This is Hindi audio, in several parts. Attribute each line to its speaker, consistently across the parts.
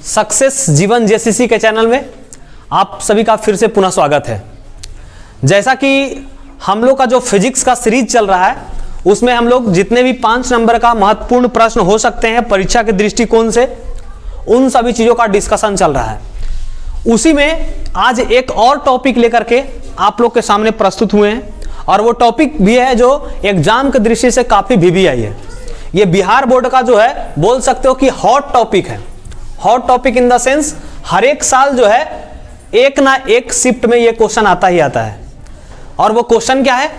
Speaker 1: सक्सेस जीवन जेसीसी के चैनल में आप सभी का फिर से पुनः स्वागत है। जैसा कि हम लोग का जो फिजिक्स का सीरीज चल रहा है उसमें हम लोग जितने भी 5 नंबर का महत्वपूर्ण प्रश्न हो सकते हैं परीक्षा के दृष्टिकोण से, उन सभी चीज़ों का डिस्कशन चल रहा है। उसी में आज एक और टॉपिक लेकर के आप लोग के सामने प्रस्तुत हुए हैं और वो टॉपिक भी है जो एग्जाम के दृष्टि से काफ़ी VVI है। ये बिहार बोर्ड का जो है बोल सकते हो कि हॉट टॉपिक है। Hot topic in the sense हर एक साल जो है एक ना एक शिफ्ट में ये क्वेश्चन आता ही आता है। और वो क्वेश्चन क्या है?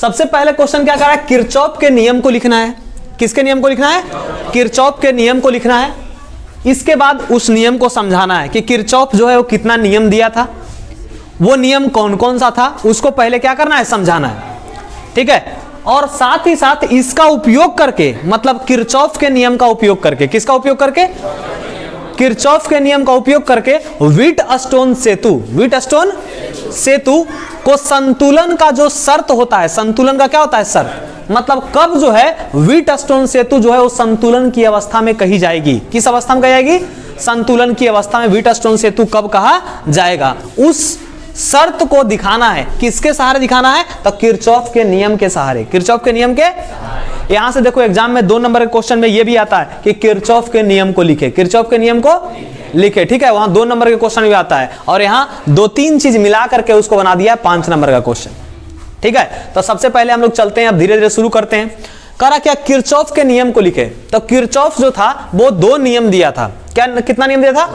Speaker 1: सबसे पहले क्वेश्चन क्या कर रहा है? किरचॉफ के नियम को लिखना है। किसके नियम को लिखना है? किरचॉफ के नियम को लिखना है। इसके बाद उस नियम को समझाना है कि किरचॉफ जो है वो कितना नियम दिया था, वो नियम कौन कौन सा था, उसको पहले क्या करना है? समझाना है। ठीक है। और साथ ही साथ इसका उपयोग करके, मतलब किरचॉफ के नियम का उपयोग करके, किसका उपयोग करके? किरचॉफ के नियम का उपयोग करके व्हीटस्टोन सेतु को संतुलन का जो शर्त होता है, संतुलन का क्या होता है? शर्त। मतलब कब जो है व्हीटस्टोन सेतु जो है वो संतुलन की अवस्था में कही जाएगी। किस अवस्था में कही जाएगी? संतुलन की अवस्था में व्हीटस्टोन सेतु कब कहा जाएगा, उस शर्त को दिखाना है। किसके सहारे दिखाना है? तो किरचॉफ के नियम के सहारे। किरचॉफ के नियम के, यहां से देखो एग्जाम में 2 नंबर के क्वेश्चन में यह भी आता है कि किरचॉफ के नियम को लिखे, किरचॉफ के नियम को लिखे। ठीक है, वहां 2 नंबर के क्वेश्चन भी आता है और यहां 2-3 चीज मिला करके उसको बना दिया है 5 नंबर का क्वेश्चन। ठीक है, तो सबसे पहले हम लोग चलते हैं, अब धीरे धीरे शुरू करते हैं। करा क्या? किरचॉफ के नियम को लिखे। तो किरचॉफ जो था वो 2 नियम दिया था। क्या, कितना नियम दिया था?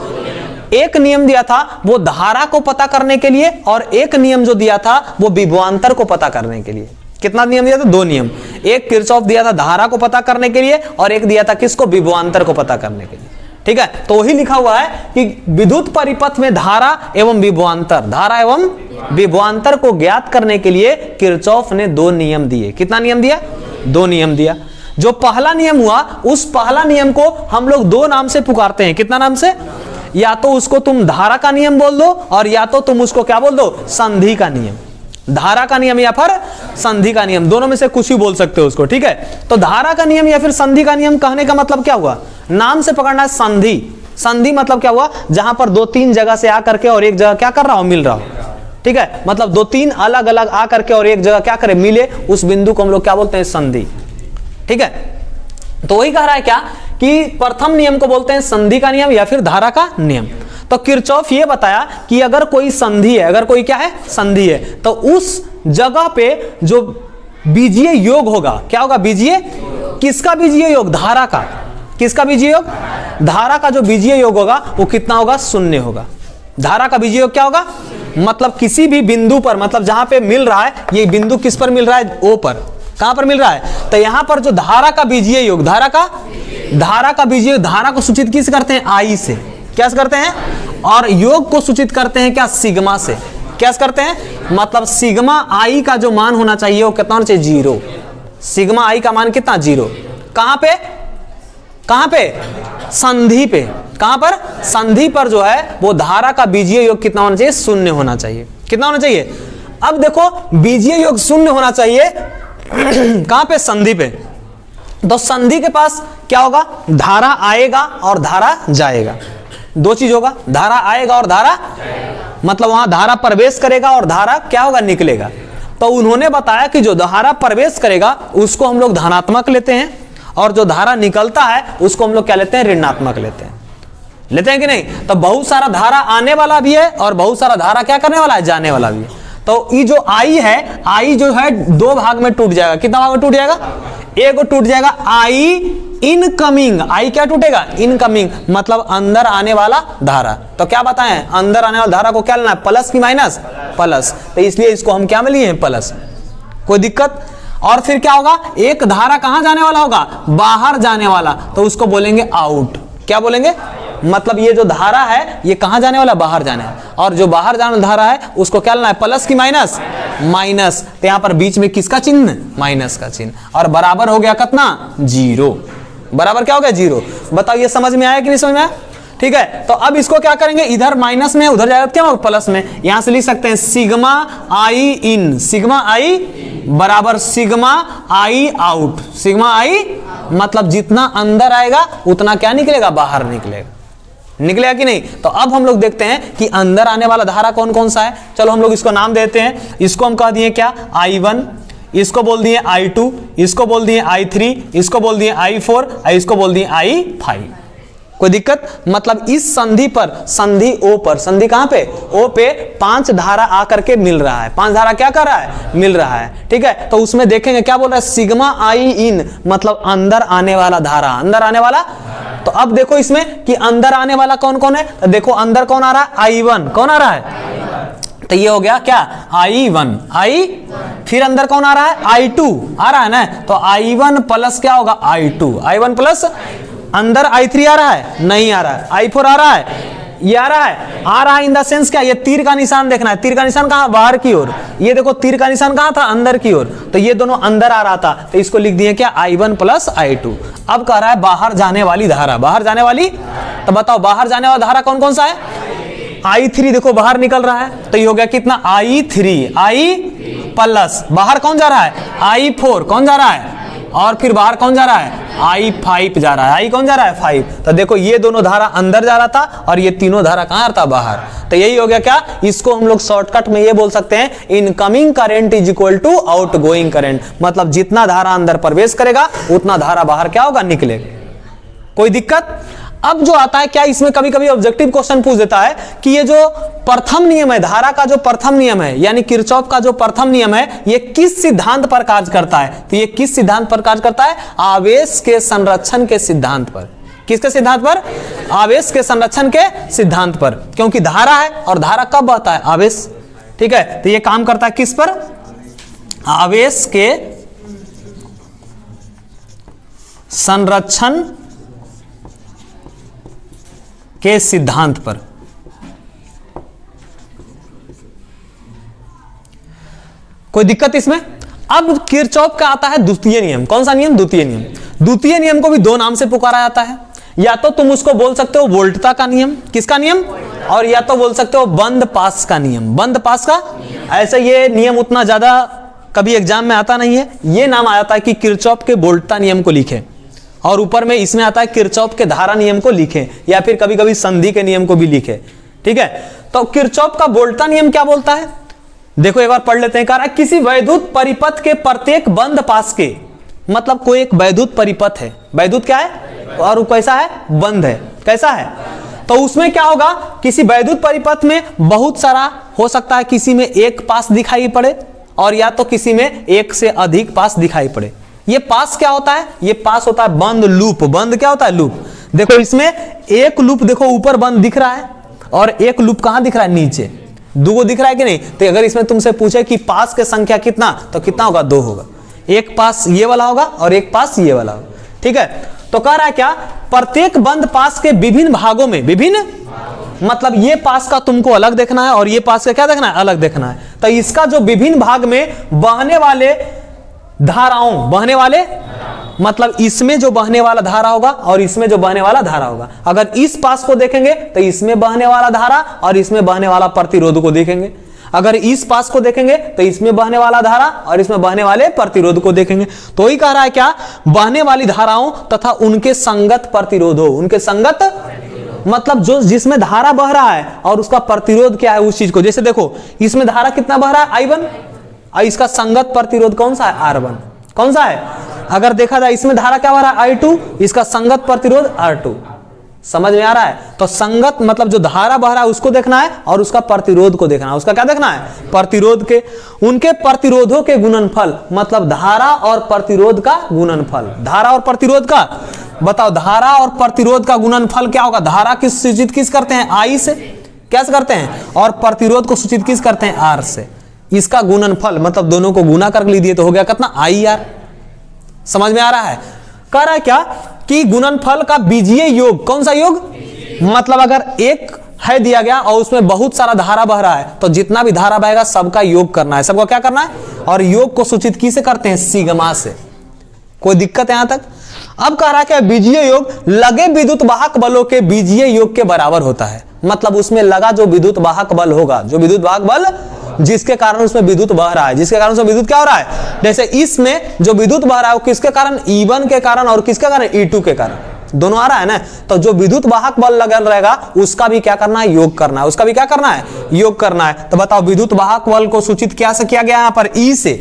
Speaker 1: एक नियम दिया था वो धारा को पता करने के लिए, और एक नियम जो दिया था वो विभवांतर को पता करने के लिए। कितना नियम दिया था? 2 नियम। एक किरचॉफ दिया था धारा को पता करने के लिए और एक दिया था किसको? विभवांतर को पता करने के लिए। ठीक है, तो वही लिखा हुआ है कि विद्युत परिपथ में धारा एवं विभवांतर, धारा एवं विभवांतर को ज्ञात करने के लिए किरचॉफ ने 2 नियम दिए। कितना नियम दिया? 2 नियम दिया। जो पहला नियम हुआ उस पहला नियम को हम लोग 2 नाम से पुकारते हैं। कितना नाम से? या तो उसको तुम धारा का नियम बोल दो और या तो तुम उसको क्या बोल दो? संधि का नियम। धारा का नियम या फिर संधि का नियम, दोनों में से कुछ भी बोल सकते हो उसको। ठीक है, तो धारा का नियम या फिर संधि का नियम कहने का मतलब क्या हुआ? नाम से पकड़ना है संधि। संधि मतलब क्या हुआ? जहां पर 2-3 जगह से आकर के और एक जगह क्या कर रहा हो? मिल रहा हो। ठीक है, मतलब 2-3 अलग अलग आकर के और एक जगह क्या करे? मिले, उस बिंदु को हम लोग क्या बोलते हैं? संधि। ठीक है, तो वही कह रहा है क्या कि प्रथम नियम को बोलते हैं संधि का नियम या फिर धारा का नियम। तो किरचॉफ ये बताया कि अगर कोई संधि है, अगर कोई क्या है? संधि है, तो उस जगह पे जो बीजीय योग होगा, क्या होगा? बीजीय, किसका बीजीय योग? धारा का। किसका बीजीय योग? धारा का जो बीजीय योग होगा वो कितना होगा? 0 होगा। धारा का बीजीय योग क्या होगा? मतलब किसी भी बिंदु पर, मतलब जहां पे मिल रहा है, ये बिंदु किस पर मिल रहा है? O पर। कहां पर मिल रहा है? तो यहां पर जो धारा का बीजीय योग, धारा का बीजीय, धारा को सूचित किस करते हैं? I से। क्या करते हैं? और योग को सूचित करते हैं क्या? सिग्मा से। क्या करते हैं? मतलब सिग्मा I का जो मान होना चाहिए वो कितना होना चाहिए? 0। सिग्मा I का मान कितना? 0। कहां पे? कहां पे? संधि पे। कहां पर? संधि पर जो है वो धारा का बीजीय योग कितना होना चाहिए? 0 होना चाहिए। कितना होना चाहिए? अब देखो बीजीय योग 0 होना चाहिए कहां पे? संधि पे। तो संधि के पास क्या होगा? धारा आएगा और धारा जाएगा। 2 चीज होगा, धारा आएगा और धारा जाएगा। मतलब वहां धारा प्रवेश करेगा और धारा क्या होगा? निकलेगा। तो उन्होंने बताया कि जो धारा प्रवेश करेगा उसको हम लोग धनात्मक लेते हैं और जो धारा निकलता है उसको हम लोग क्या लेते हैं? ऋणात्मक लेते हैं। लेते हैं कि नहीं? तो बहुत सारा धारा आने वाला भी है और बहुत सारा धारा क्या करने वाला है? जाने वाला भी है। तो ये जो I है, I जो है 2 भाग में टूट जाएगा। कितना भाग में टूट जाएगा? एक टूट जाएगा I इनकमिंग। I क्या टूटेगा? इनकमिंग, मतलब अंदर आने वाला धारा। तो क्या बताएं? अंदर आने वाला धारा को क्या लेना है? प्लस की माइनस? प्लस। तो इसलिए इसको हम क्या में लिए हैं? प्लस। कोई दिक्कत? और फिर क्या होगा? एक धारा कहां जाने वाला होगा? बाहर जाने वाला, तो उसको बोलेंगे आउट। क्या बोलेंगे? मतलब ये जो धारा है ये कहां जाने वाला? बाहर जाने वाला। और जो बाहर जाने वाला धारा है उसको क्या लेना है? प्लस की माइनस? माइनस। तो यहां पर बीच में किसका चिन्ह? माइनस का चिन्ह। और बराबर हो गया कितना? 0। बराबर क्या हो गया? 0। बताओ ये समझ में आया कि नहीं समझ में आया? ठीक है, तो अब इसको क्या करेंगे? इधर माइनस में, उधर जाएगा क्या? प्लस में। यहां से लिख सकते हैं sigma I in, sigma I बराबर sigma I out. Sigma I मतलब जितना अंदर आएगा उतना क्या निकलेगा? बाहर निकलेगा। निकलेगा कि नहीं? तो अब हम लोग देखते हैं कि अंदर आने वाला धारा कौन कौन सा है। चलो हम लोग इसको नाम देते हैं। इसको हम कह दिए क्या, I1, इसको बोल दिए I2, इसको बोल दिए I3, इसको बोल दिए I4 और इसको बोल दिए I5। कोई दिक्कत? मतलब इस संधि पर, संधि O पर, संधि कहां पे, O पे 5 धारा आकर के मिल रहा है। 5 धारा क्या कर रहा है, मिल रहा है। ठीक है, तो उसमें देखेंगे क्या बोल रहा है, सिग्मा I इन, मतलब अंदर आने वाला धारा, अंदर आने वाला। तो अब देखो इसमें कि अंदर आने वाला कौन कौन है, तो देखो अंदर कौन आ रहा है, I1, कौन आ रहा है, तो ये हो गया क्या, I1, फिर अंदर कौन आ रहा है, I2 आ रहा है ना, तो I1 प्लस क्या होगा, I2, I1 प्लस, अंदर I3 आ रहा है, नहीं आ रहा है, I4 आ रहा है, ये आ रहा है इन द सेंस क्या, ये तीर का निशान देखना है, तीर का निशान कहां, बाहर की ओर, ये देखो तीर का निशान कहां था, अंदर की ओर, तो ये दोनों अंदर आ रहा था, तो इसको लिख दिए क्या, I1 प्लस I2। अब कह रहा है बाहर जाने वाली धारा, बाहर जाने वाली, तो बताओ बाहर जाने वाला धारा कौन कौन सा है, I3 देखो बाहर निकल रहा है, तो ये हो गया कितना, I3 प्लस, बाहर कौन जा रहा है, I4 कौन जा रहा है, और फिर बाहर कौन जा रहा है, I5 जा रहा है, I कौन जा रहा है, 5। तो देखो ये दोनों धारा अंदर जा रहा था और ये तीनों धारा कहां था, बाहर। तो यही हो गया क्या, इसको हम लोग शॉर्टकट में ये बोल सकते हैं, incoming current is equal to outgoing current, मतलब जितना धारा अंदर प्रवेश करेगा उतना धारा बाहर क्या होगा, निकलेगा। कोई दिक्कत? अब जो आता है क्या, इसमें कभी कभी ऑब्जेक्टिव क्वेश्चन पूछ देता है कि ये जो प्रथम नियम है, धारा का जो प्रथम नियम है, यानी किरचॉफ का जो प्रथम नियम है, ये किस सिद्धांत पर कार्य करता है, तो ये किस सिद्धांत पर कार्य करता है, आवेश के संरक्षण के सिद्धांत पर। किसके सिद्धांत पर, आवेश के संरक्षण के सिद्धांत पर, क्योंकि धारा है और धारा कब बहता है, आवेश। ठीक है, तो ये काम करता है किस पर, आवेश के संरक्षण के सिद्धांत पर। कोई दिक्कत इसमें? अब किरचॉफ का आता है द्वितीय नियम। कौन सा नियम, द्वितीय नियम। द्वितीय नियम को भी दो नाम से पुकारा जाता है, या तो तुम उसको बोल सकते हो वोल्टता का नियम, किसका नियम, और या तो बोल सकते हो बंद पास का नियम, बंद पास का। ऐसे ये नियम उतना ज्यादा कभी एग्जाम में आता नहीं है, ये नाम आ जाता है कि किरचॉफ के वोल्टता नियम को लिखे, और ऊपर में इसमें आता है किरचॉफ के धारा नियम को लिखें, या फिर कभी कभी संधि के नियम को भी लिखें। ठीक है, तो किरचॉफ का वोल्टता नियम क्या बोलता है, देखो एक बार पढ़ लेते हैं। कह रहा है किसी वैद्युत परिपथ के प्रत्येक बंद पास के, मतलब कोई एक वैद्युत परिपथ है, वैद्युत क्या है, और वो कैसा है, बंद है, कैसा है, तो उसमें क्या होगा, किसी वैद्युत परिपथ में बहुत सारा हो सकता है, किसी में एक पास दिखाई पड़े और या तो किसी में एक से अधिक पास दिखाई पड़े। ये पास क्या होता है, ये पास होता है बंद, लूप। बंद क्या होता है, लूप। देखो इसमें एक लूप देखो ऊपर बंद दिख रहा है और एक लूप कहां दिख रहा है, नीचे। दो दिख रहा है कि नहीं, तो अगर इसमें तुमसे पूछे कि पास की संख्या कितना, तो कितना होगा, 2 होगा। एक पास ये वाला होगा और एक पास ये वाला होगा। ठीक है, तो कह रहा है क्या, प्रत्येक बंद पास के विभिन्न भागों में, विभिन्न मतलब ये पास का तुमको अलग देखना है और ये पास का क्या देखना है, अलग देखना है। तो इसका जो विभिन्न भाग में बहने वाले धाराओं, बहने वाले मतलब इसमें जो बहने वाला धारा होगा और इसमें जो बहने वाला धारा होगा, अगर इस पास को देखेंगे तो इसमें बहने वाला धारा और इसमें बहने वाला प्रतिरोध को देखेंगे, अगर इस पास को देखेंगे तो इसमें बहने वाला धारा और इसमें बहने वाले प्रतिरोध को देखेंगे। तो ही कह रहा है क्या, बहने वाली धाराओं तथा उनके संगत प्रतिरोधों, उनके संगत मतलब जो जिसमें धारा बह रहा है और उसका प्रतिरोध क्या है उस चीज को। जैसे देखो इसमें धारा कितना बह रहा है, I1, और इसका संगत प्रतिरोध कौन सा है, R1। कौन सा है, अगर देखा जाए इसमें धारा क्या बह रहा है, I2, इसका संगत प्रतिरोध R2। समझ में आ रहा है? तो संगत मतलब जो धारा बह रहा है उसको देखना है और उसका प्रतिरोध को देखना है। उसका क्या देखना है, प्रतिरोध के, उनके प्रतिरोधों के गुणनफल, मतलब धारा और प्रतिरोध का गुणनफल। धारा और प्रतिरोध का बताओ, धारा और प्रतिरोध का गुणनफल क्या होगा, धारा किस सूचित किस करते हैं, I से, कैसे करते हैं, और प्रतिरोध को सूचित किस करते हैं, R से। इसका गुणनफल मतलब दोनों को गुना कर लीजिए तो हो गया कितना, IR। समझ में आ रहा है? कह रहा है क्या कि गुणनफल का बीजीय योग, कौन सा योग, मतलब अगर एक है दिया गया और उसमें बहुत सारा धारा बह रहा है तो जितना भी धारा बहेगा सबका योग करना है, सबको क्या करना है, और योग को सूचित किसे करते हैं, सिग्मा से। कोई दिक्कत है यहां तक? अब कह रहा है कि बीजीय योग लगे विद्युत वाहक बलों के बीजीय योग के बराबर होता है। मतलब उसमें लगा जो विद्युत वाहक बल होगा, जो विद्युत वाहक बल जिसके कारण उसमें विद्युत बह रहा है, जिसके कारण उसमें विद्युत क्या हो रहा है, जैसे इसमें जो विद्युत बह रहा है वो किसके कारण, E1 के कारण और किसके कारण, E2 के कारण। दोनों आ रहा है ना, तो जो विद्युत वाहक बल लगल रहेगा उसका भी क्या करना है, योग करना है, उसका भी क्या करना है, योग करना है। तो बताओ विद्युत वाहक बल को सूचित क्या से किया गया यहाँ पर, ई से,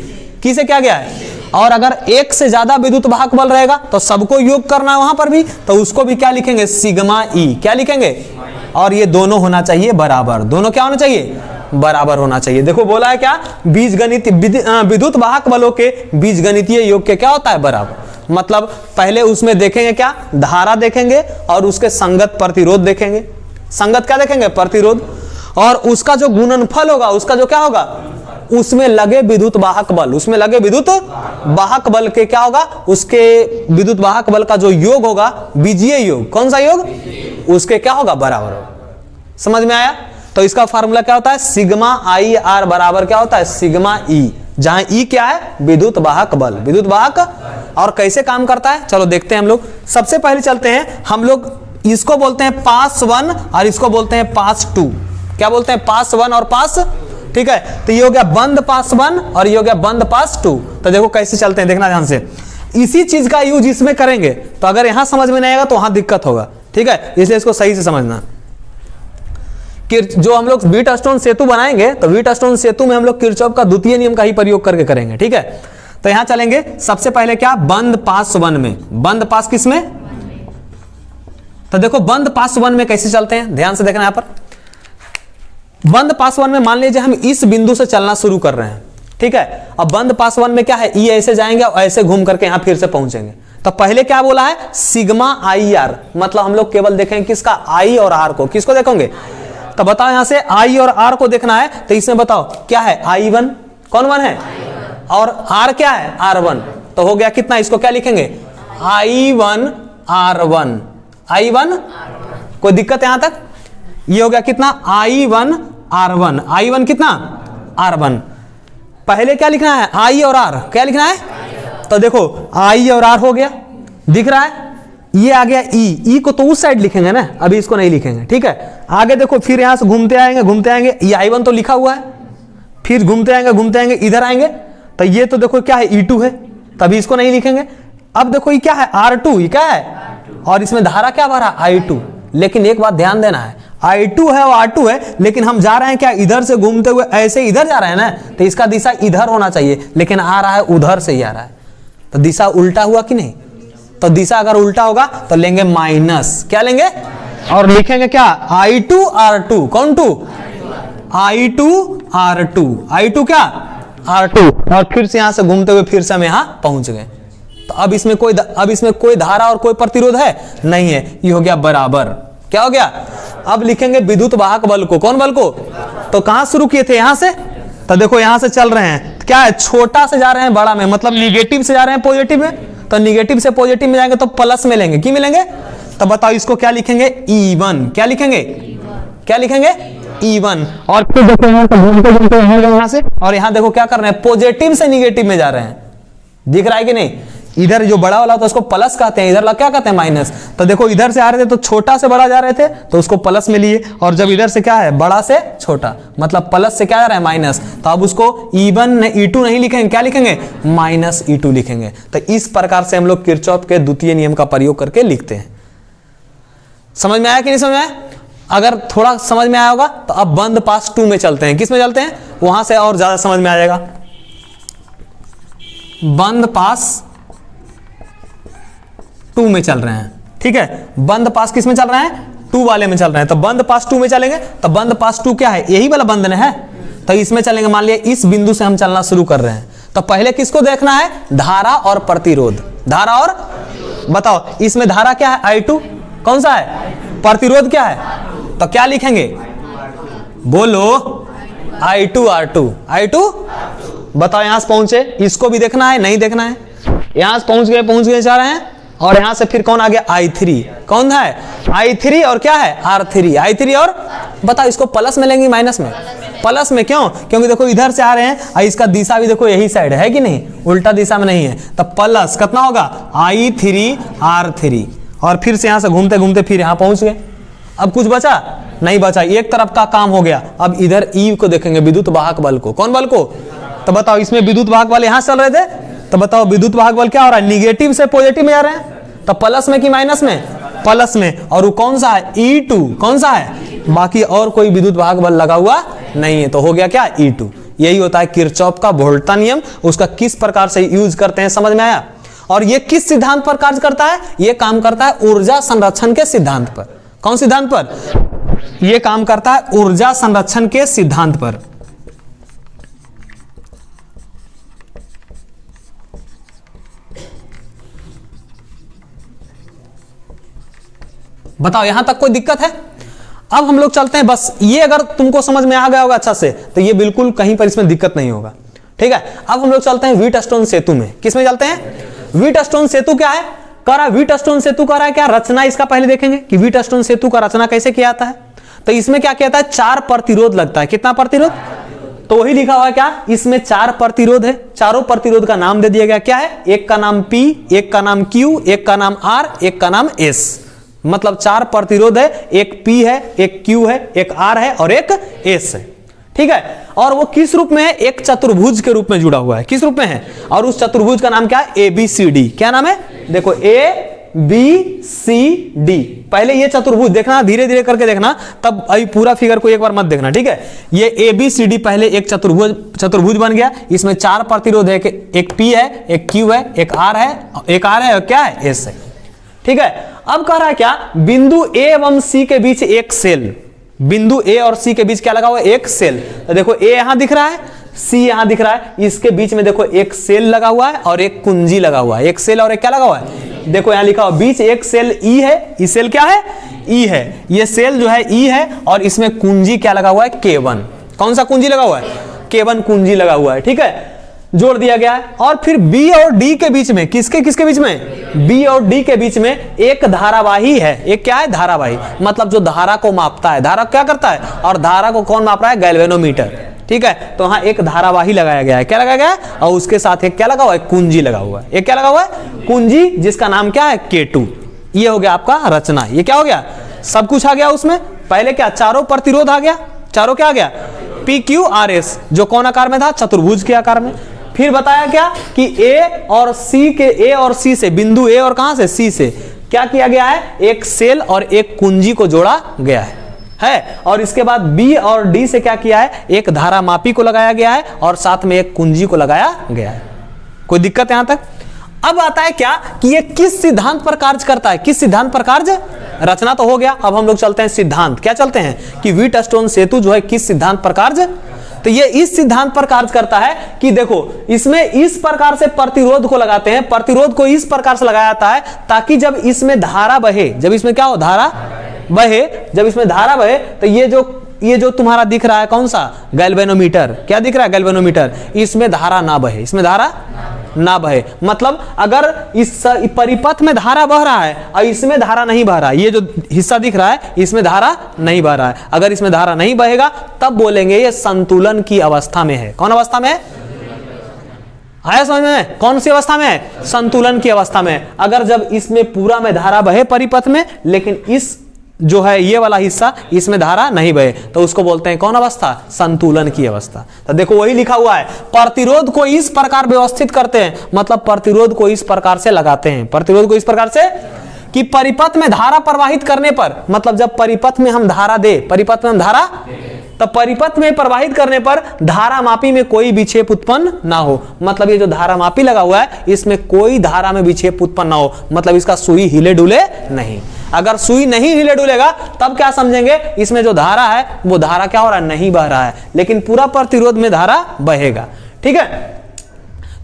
Speaker 1: की से किया गया है। और अगर एक से ज्यादा विद्युत वाहक बल रहेगा तो सबको योग करना है वहां पर भी, तो उसको भी क्या लिखेंगे, सिग्मा ई, क्या लिखेंगे, और ये दोनों होना चाहिए बराबर, दोनों क्या होना चाहिए, बराबर होना चाहिए। देखो बोला है क्या, बीजगणित विद्युत वाहक बलों के बीजगणितीय योग के क्या होता है, बराबर। मतलब पहले उसमें देखेंगे क्या, धारा देखेंगे और उसके संगत प्रतिरोध देखेंगे, संगत क्या देखेंगे, प्रतिरोध, और उसका जो गुणनफल होगा, उसका जो क्या होगा, उसमें लगे विद्युत वाहक बल, उसमें लगे विद्युत वाहक बल के क्या होगा, उसके विद्युत वाहक बल का जो योग होगा, बीजीय योग, कौन सा योग, उसके क्या होगा, बराबर होगा। समझ में आया। तो इसका फार्मूला क्या होता है, सिग्मा आई आर बराबर क्या होता है, सिग्मा ई, जहां ई क्या है, विद्युत वाहक बल, विद्युत वाहक। और कैसे काम करता है चलो देखते हैं हम लोग। सबसे पहले चलते हैं हम लोग, इसको बोलते हैं पास 1 और इसको बोलते हैं पास 2। क्या बोलते हैं, पास 1 और पास, ठीक है। तो ये हो गया बंद पास 1 और ये हो गया बंद पास 2। तो देखो कैसे चलते हैं, देखना ध्यान से। इसी चीज का यूज इसमें करेंगे, तो अगर यहां समझ में नहीं आएगा तो वहां दिक्कत होगा, ठीक है, इसलिए इसको सही से समझना। कि जो हम लोग व्हीटस्टोन सेतु बनाएंगे तो व्हीटस्टोन सेतु में हम लोग किरचॉफ का द्वितीय नियम का ही प्रयोग करके करेंगे, ठीक है। तो यहां चलेंगे सबसे पहले क्या, बंद पास 1 में, बंद पास किसमें, तो देखो बंद पास 1 में कैसे चलते हैं, ध्यान से देखना यहां पर। बंद पास 1 में मान लीजिए हम इस बिंदु से चलना शुरू कर रहे हैं, ठीक है। अब बंद पास 1 में क्या है, ई ऐसे जाएंगे और ऐसे घूम करके यहां फिर से पहुंचेंगे। तो पहले क्या बोला है, सिग्मा आई आर, मतलब हम लोग केवल देखेंगे किसका, आई और आर को, किसको देखोगे। तो बताओ यहां से आई और आर को देखना है, तो इसमें बताओ क्या है, I1, कौन 1 है, और आर क्या है, R1। तो हो गया कितना, इसको क्या लिखेंगे, I1 R1, I1, कोई दिक्कत यहां तक, ये हो गया कितना, I1 R1, I1 कितना, R1। पहले क्या लिखना है, I और R, क्या लिखना है, तो देखो I और R हो गया, दिख रहा है, ये आ गया ई को तो उस साइड लिखेंगे ना, अभी इसको नहीं लिखेंगे, ठीक है। आगे देखो फिर यहां से घूमते आएंगे, ये I1 तो लिखा हुआ है, फिर घूमते आएंगे इधर आएंगे, तो ये तो देखो क्या है, E2 है, तभी इसको नहीं लिखेंगे। अब देखो ये क्या है, R2, ये क्या है, और इसमें धारा क्या भरा, I2। लेकिन एक बात ध्यान देना है, I2 है और R2 है, लेकिन हम जा रहे हैं क्या, इधर से घूमते हुए ऐसे इधर जा रहे हैं ना, तो इसका दिशा इधर होना चाहिए, लेकिन आ रहा है उधर से ही आ रहा है, तो दिशा उल्टा हुआ कि नहीं। तो दिशा अगर उल्टा होगा तो लेंगे माइनस, क्या लेंगे, और लिखेंगे क्या, I2 R2, कौन 2, I2 R2, I2 क्या, R2, और फिर से यहां से घूमते हुए फिर से हम यहां पहुंच गए। तो अब इसमें कोई धारा और कोई प्रतिरोध है नहीं है, ये हो गया बराबर, क्या हो गया। अब लिखेंगे विद्युत वाहक बल को, कौन बल को, तो कहां शुरू किए थे, यहां से, तो देखो यहां से चल रहे हैं, क्या है, छोटा से जा रहे हैं बड़ा में, मतलब निगेटिव से जा रहे हैं पॉजिटिव में, तो निगेटिव से पॉजिटिव में जाएंगे तो प्लस में लेंगे, की मिलेंगे। तो बताओ इसको क्या लिखेंगे, E1, क्या लिखेंगे, क्या लिखेंगे, E1। और फिर देखो यहां से, और यहां देखो क्या कर रहे हैं, पॉजिटिव से निगेटिव में जा रहे हैं, दिख रहा है कि नहीं। इधर जो बड़ा वाला तो उसको प्लस कहते हैं, इधर क्या कहते हैं, माइनस। तो देखो इधर से आ रहे थे तो छोटा से बड़ा जा रहे थे तो उसको प्लस में लिए, और जब इधर से क्या है, बड़ा से छोटा, मतलब प्लस से क्या जा रहा है, माइनस। तो अब उसको E1 E2 नहीं लिखेंगे, क्या लिखेंगे, माइनस E2 लिखेंगे। तो इस प्रकार से हम लोग किरचॉफ के द्वितीय नियम का प्रयोग करके लिखते हैं। समझ में आया कि नहीं समझ में आया। अगर थोड़ा समझ में आया होगा तो अब बंद पास 2 में चलते हैं, किस में चलते हैं, वहां से और ज्यादा समझ में आ जाएगा। बंद पास 2 में चल रहे हैं, ठीक है। बंद पास किस में चल रहे हैं, 2 वाले में चल रहे हैं। तो बंद पास 2 में चलेंगे, तो बंद पास 2 क्या है, यही वाला बंधन है, तो इसमें चलेंगे। मान लिया इस बिंदु से हम चलना शुरू कर रहे हैं, तो पहले किसको देखना है, धारा और प्रतिरोध, धारा और, बताओ इसमें धारा क्या है, I2, कौन सा है, प्रतिरोध क्या है, तो क्या लिखेंगे, बोलो, I2 R2, I2। बताओ यहां से पहुंचे, इसको भी देखना है, नहीं देखना है, यहां से पहुंच गए जा रहे हैं, और यहां से फिर कौन आ गया, I3, कौन है, I3, और क्या है, R3, I3, और बताओ इसको प्लस में लेंगे माइनस में, प्लस में, क्यों, क्योंकि देखो इधर से आ रहे हैं और इसका दिशा भी देखो यही साइड है कि नहीं, उल्टा दिशा में नहीं है, तो प्लस कितना होगा, I3 R3, और फिर से यहां से घूमते घूमते फिर यहां पहुंच गए। अब कुछ बचा नहीं, बचा, एक तरफ का काम हो गया। अब इधर ई को देखेंगे, विद्युत वाहक बल को, कौन बल को, तो बताओ इसमें विद्युत वाहक बल यहां चल रहे थे, तो बताओ विद्युत वाहक बल क्या हो रहा है, निगेटिव से पॉजिटिव में जा रहे हैं, तो प्लस में कि माइनस में, प्लस में, और वो कौन सा है E2, कौन सा है, बाकी और कोई विद्युत भाग बल लगा हुआ नहीं है, तो हो गया क्या E2। यही होता है किरचॉफ का वोल्टा नियम, उसका किस प्रकार से यूज करते हैं समझ में आया। और ये किस सिद्धांत पर कार्य करता है, ये काम करता है ऊर्जा संरक्षण के सिद्धांत पर। कौन सिद्धांत पर, ये काम करता है ऊर्जा संरक्षण के सिद्धांत पर। बताओ यहां तक कोई दिक्कत है। अब हम लोग चलते हैं, बस ये अगर तुमको समझ में आ गया होगा अच्छा से, तो ये बिल्कुल कहीं पर इसमें दिक्कत नहीं होगा, ठीक है। अब हम लोग चलते हैं व्हीटस्टोन सेतु में। किस में चलते हैं, व्हीटस्टोन सेतु क्या है, कह रहा है व्हीटस्टोन सेतु कह रहा है क्या, रचना इसका पहले देखेंगे कि व्हीटस्टोन सेतु का रचना कैसे किया जाता है। तो इसमें क्या कहता है, 4 प्रतिरोध लगता है। कितना प्रतिरोध, तो वही लिखा हुआ है क्या, इसमें 4 प्रतिरोध है। चारों प्रतिरोध का नाम दे दिया गया, क्या है, एक का नाम P, एक का नाम Q, एक का नाम R, एक का नाम S। मतलब 4 प्रतिरोध है, एक P है, एक Q है, एक R है और एक S है, ठीक है। और वो किस रूप में है, एक चतुर्भुज के रूप में जुड़ा हुआ है। किस रूप में है, और उस चतुर्भुज का नाम क्या है, ABCD। क्या नाम है, देखो ABCD। पहले ये चतुर्भुज देखना, धीरे धीरे करके देखना, तब अभी पूरा फिगर को एक बार मत देखना, ठीक है। ये ABCD पहले एक चतुर्भुज बन गया। इसमें 4 प्रतिरोध है, एक P है, एक Q है, एक R है और क्या है, S है, ठीक है। अब कह रहा है क्या, बिंदु A एवं C के बीच एक सेल, बिंदु A और C के बीच क्या लगा हुआ है, एक सेल। तो देखो A यहां दिख रहा है, C यहां दिख रहा है, इसके बीच में देखो एक सेल लगा हुआ है और एक कुंजी लगा हुआ है। एक सेल और एक क्या लगा हुआ है, देखो यहां लिखा हुआ बीच एक सेल E है, ये सेल क्या है, E है। ये सेल जो है E है और इसमें कुंजी क्या लगा हुआ है, K1। कौन सा कुंजी लगा हुआ है, K1 कुंजी लगा हुआ है, ठीक है, जोड़ दिया गया है। और फिर B और D के बीच में, किसके किसके बीच में, B और D के बीच में एक धारावाही है। एक क्या है, धारावाही, मतलब जो धारा को मापता है। धारा क्या करता है, और धारा को कौन माप रहा है, गैल्वेनोमीटर, ठीक है। तो वहां एक धारावाही लगाया गया है, क्या लगाया गया है, और उसके साथ एक क्या लगा हुआ है, कुंजी लगा हुआ है। एक क्या लगा हुआ है, कुंजी, जिसका नाम क्या है, K2। ये हो गया आपका रचना। ये क्या हो गया, सब कुछ आ गया उसमें। पहले क्या, चारों प्रतिरोध आ गया, चारों क्या आ गया, PQRS, जो कौन आकार में था, चतुर्भुज के आकार में। फिर बताया क्या कि A और C से, बिंदु A और कहां से, C से क्या किया गया है, एक सेल और एक कुंजी को जोड़ा गया है। और इसके बाद B और D से क्या किया है, एक धारा मापी को लगाया गया है और साथ में एक कुंजी को लगाया गया है। कोई दिक्कत यहां तक। अब आता है क्या कि ये किस सिद्धांत पर कार्य करता है, किस सिद्धांत पर कार्य, रचना तो हो गया। अब हम लोग चलते हैं सिद्धांत। क्या चलते हैं कि व्हीटस्टोन सेतु जो है किस सिद्धांत पर कार्य, तो ये इस सिद्धांत पर कार्य करता है कि देखो इसमें इस प्रकार से प्रतिरोध को लगाते हैं, प्रतिरोध को इस प्रकार से लगाया जाता है ताकि जब इसमें धारा बहे, जब इसमें क्या हो, धारा बहे, जब इसमें धारा बहे, तो ये जो तुम्हारा दिख रहा है कौन सा, गैल्वेनोमीटर, क्या दिख रहा है, गैल्वेनोमीटर, इसमें धारा ना बहे, इसमें धारा ना बहे। मतलब अगर इस परिपथ में धारा बह रहा है और इसमें धारा नहीं बह रहा है, ये जो हिस्सा दिख रहा है इसमें धारा नहीं बह रहा है, अगर इसमें धारा नहीं बहेगा तब बोलेंगे ये संतुलन की अवस्था में है। कौन अवस्था में है, आया समझ में, कौन सी अवस्था में है, संतुलन की अवस्था में। अगर जब इसमें पूरा में धारा बहे परिपथ में, लेकिन इस जो है ये वाला हिस्सा इसमें धारा नहीं बहे, तो उसको बोलते हैं कौन अवस्था, संतुलन की अवस्था। तो देखो वही लिखा हुआ है, प्रतिरोध को इस प्रकार व्यवस्थित करते हैं, मतलब प्रतिरोध को इस प्रकार से लगाते हैं, प्रतिरोध को इस प्रकार से कि परिपथ में धारा प्रवाहित करने पर, मतलब जब परिपथ में हम धारा दे, परिपथ में हम धारा, तो परिपथ में प्रवाहित करने पर धारा मापी में कोई विक्षेप उत्पन्न ना हो। मतलब ये जो धारा मापी लगा हुआ है इसमें कोई धारा में विक्षेप उत्पन्न ना हो, मतलब इसका सुई हिले डुले नहीं। अगर सुई नहीं हिले डुलेगा तब क्या समझेंगे, इसमें जो धारा है वो धारा क्या हो रहा है, नहीं बह रहा है, लेकिन पूरा प्रतिरोध में धारा बहेगा, ठीक है।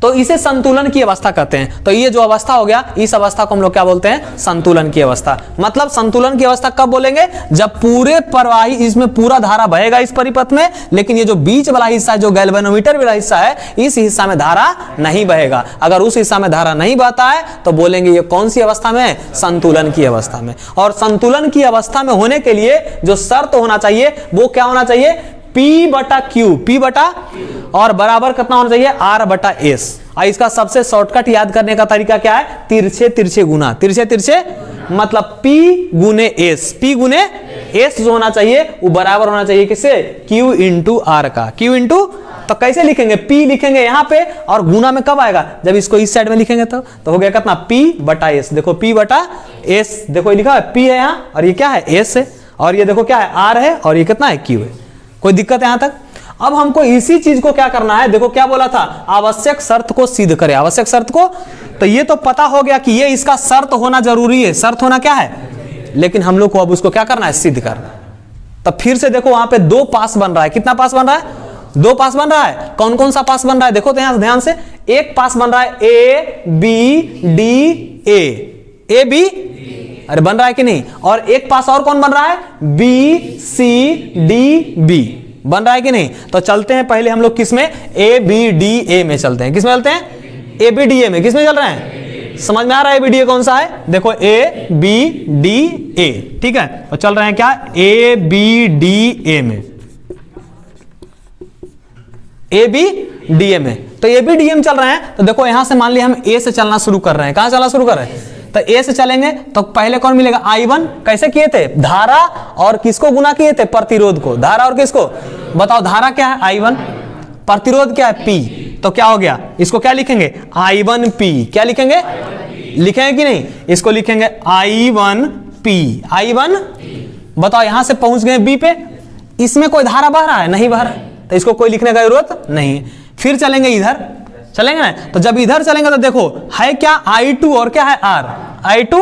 Speaker 1: तो इसे संतुलन की अवस्था कहते हैं। तो ये जो अवस्था हो गया, इस अवस्था को हम लोग क्या बोलते हैं, संतुलन की अवस्था। मतलब संतुलन की अवस्था कब बोलेंगे, जब पूरे प्रवाही, इसमें पूरा धारा बहेगा इस परिपथ में, लेकिन ये जो बीच वाला हिस्सा है, जो गैल्वेनोमीटर वाला हिस्सा है, इस हिस्सा में धारा नहीं बहेगा। अगर उस हिस्सा में धारा नहीं बहता है तो बोलेंगे ये कौन सी अवस्था में है, संतुलन की अवस्था में। और संतुलन की अवस्था में होने के लिए जो शर्त होना चाहिए वो क्या होना चाहिए, P/Q, P/ और बराबर कितना होना चाहिए, R/S। इसका सबसे शॉर्टकट याद करने का तरीका क्या है, तिरछे तिरछे गुना, तिरछे तिरछे मतलब P गुने S, P गुने S जो होना चाहिए वो बराबर होना चाहिए किससे, Q इंटू R का। Q इंटू, तो कैसे लिखेंगे, P लिखेंगे यहाँ पे और गुना में कब आएगा, जब इसको इस साइड में लिखेंगे तो हो गया कितना, P बटा S। देखो P बटा S, देखो ये लिखा है P है यहाँ और ये क्या है S है, और ये देखो क्या है R है और ये कितना है Q है। कोई दिक्कत है यहाँ तक। अब हमको इसी चीज को क्या करना है, देखो क्या बोला था, आवश्यक शर्त को सिद्ध करें, आवश्यक शर्त को। तो ये तो पता हो गया कि ये इसका शर्त होना जरूरी है, शर्त होना क्या है, लेकिन हम लोग को अब उसको क्या करना है, सिद्ध करना है। तब फिर से देखो वहां पे दो पास बन रहा है, कितना पास बन रहा है, दो पास बन रहा है। कौन कौन सा पास बन रहा है, देखो तो यहां ध्यान से, एक पास बन रहा है A B D A B, अरे बन रहा है कि नहीं, और एक पास और कौन बन रहा है, बी सी डी बी, बन रहा है कि नहीं। तो चलते हैं पहले हम लोग किस में, ए बी डी ए में चलते हैं, किस में चलते हैं, ए बी डी ए में। किस में चल रहे हैं, समझ में आ रहा है ए बी डी ए कौन सा है, देखो ए बी डी ए, ठीक है। तो चल रहे हैं क्या, ए बी डी ए में, ए बी डी ए में। तो ए बी डी ए में चल रहे हैं, तो देखो यहां से मान लिया हम ए से चलना शुरू कर रहे हैं, कहां चलना शुरू कर रहे हैं, तो ए से चलेंगे तो पहले कौन मिलेगा, I1। कैसे किए थे, धारा और किसको गुना किए थे, प्रतिरोध को, धारा और किसको, बताओ धारा क्या है I1, प्रतिरोध क्या है P, तो क्या हो गया, इसको क्या लिखेंगे I1P, क्या लिखेंगे, लिखेंगे कि नहीं, इसको लिखेंगे I1P, I1। बताओ यहां से पहुंच गए B पे, इसमें कोई धारा बह रहा है, नहीं बह रहा है, तो इसको कोई लिखने का जरूरत नहीं। फिर चलेंगे इधर, चलेंगे ना, तो जब इधर चलेंगे तो देखो है क्या I2 और क्या है R, I2,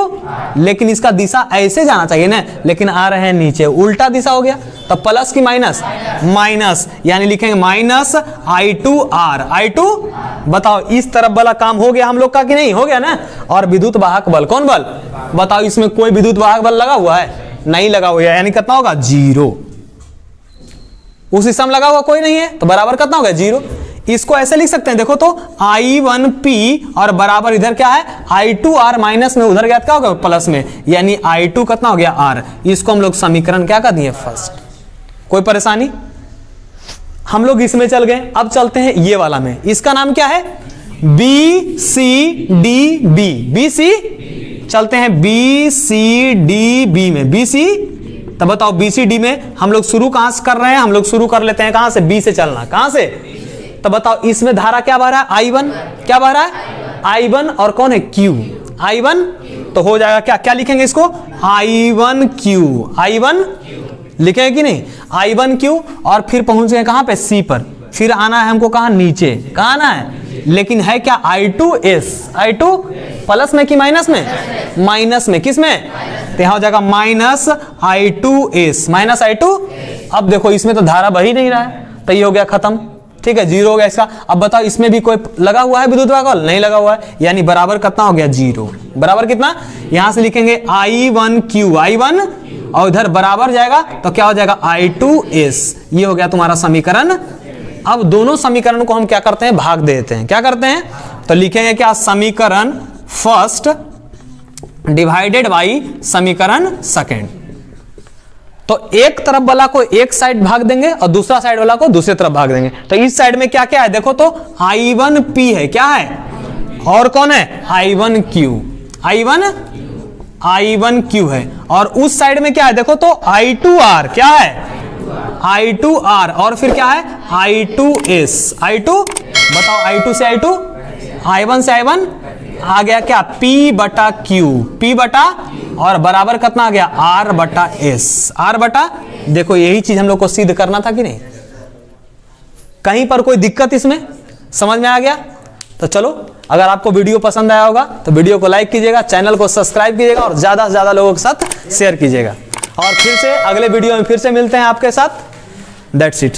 Speaker 1: लेकिन इसका दिशा ऐसे जाना चाहिए ना, लेकिन आ रहे हैं नीचे, उल्टा दिशा हो गया। तो प्लस की माइनस, माइनस, यानी लिखेंगे माइनस I2R, I2। बताओ इस तरफ वाला काम हो गया हम लोग का कि नहीं, हो गया ना। और विद्युत वाहक बल, कौन बल, बताओ इसमें कोई विद्युत वाहक बल लगा हुआ है, नहीं लगा हुआ है, यानी कितना होगा, 0। उस हिस्सा में लगा हुआ कोई नहीं है, तो बराबर कितना होगा, 0। इसको ऐसे लिख सकते हैं, देखो तो I1P और बराबर इधर क्या है, I2R, माइनस में उधर गया क्या होगा, प्लस में, यानी I2 कितना हो गया, R। इसको हम लोग समीकरण क्या कर दिए, फर्स्ट। कोई परेशानी, हम लोग इसमें चल गए। अब चलते हैं ये वाला में, इसका नाम क्या है, B C D B, B C, चलते हैं बी सी डी बी में, बी सी। तब बताओ बी सी डी में हम लोग शुरू कहां से कर रहे हैं, हम लोग शुरू कर लेते हैं कहां से, बी से चलना, कहां से, तो बताओ इसमें धारा क्या बह रहा है, I1, क्या बह रहा है, I1 और कौन है, Q, I1। तो हो जाएगा क्या, क्या लिखेंगे इसको, I1Q, I1 लिखेंगे कि नहीं, I1Q। और फिर पहुंच गए कहां पे, C पर। फिर आना है हमको कहां, नीचे, कहां आना है, लेकिन है क्या, I2S, I2 प्लस में कि माइनस में, माइनस में, किस में, तो यहां हो जाएगा माइनस I2S, माइनस I2। अब देखो इसमें तो धारा बह ही नहीं रहा है, तो ये हो गया खत्म, ठीक है, 0 हो गया इसका। अब बताओ इसमें भी कोई लगा हुआ है विद्युत वाहक बल, नहीं लगा हुआ है, यानी बराबर कितना हो गया, 0। बराबर कितना, यहां से लिखेंगे I1Q, I1, और इधर बराबर जाएगा तो क्या हो जाएगा, I2S। ये हो गया तुम्हारा समीकरण। अब दोनों समीकरण को हम क्या करते हैं, भाग देते हैं, क्या करते हैं, तो लिखेंगे क्या, समीकरण फर्स्ट डिवाइडेड बाई समीकरण सेकेंड। तो एक तरफ वाला को एक साइड भाग देंगे और दूसरा साइड वाला को दूसरी तरफ भाग देंगे। तो इस साइड में क्या क्या है, देखो तो I1P है, क्या है, और कौन है, I1Q, I1Q है। और उस साइड में क्या है, देखो तो I2R, क्या है, I2R, और फिर क्या है, I2S, I2। बताओ I2 से I2, I1 से I1, आ गया क्या, P बटा Q, P बटा, और बराबर कितना आ गया, R बटा S, R बटा। देखो यही चीज हम लोग को सिद्ध करना था कि नहीं, कहीं पर कोई दिक्कत इसमें समझ में आ गया। तो चलो, अगर आपको वीडियो पसंद आया होगा तो वीडियो को लाइक कीजिएगा, चैनल को सब्सक्राइब कीजिएगा और ज्यादा से ज्यादा लोगों के साथ शेयर कीजिएगा। और फिर से अगले वीडियो में फिर से मिलते हैं आपके साथ। That's it.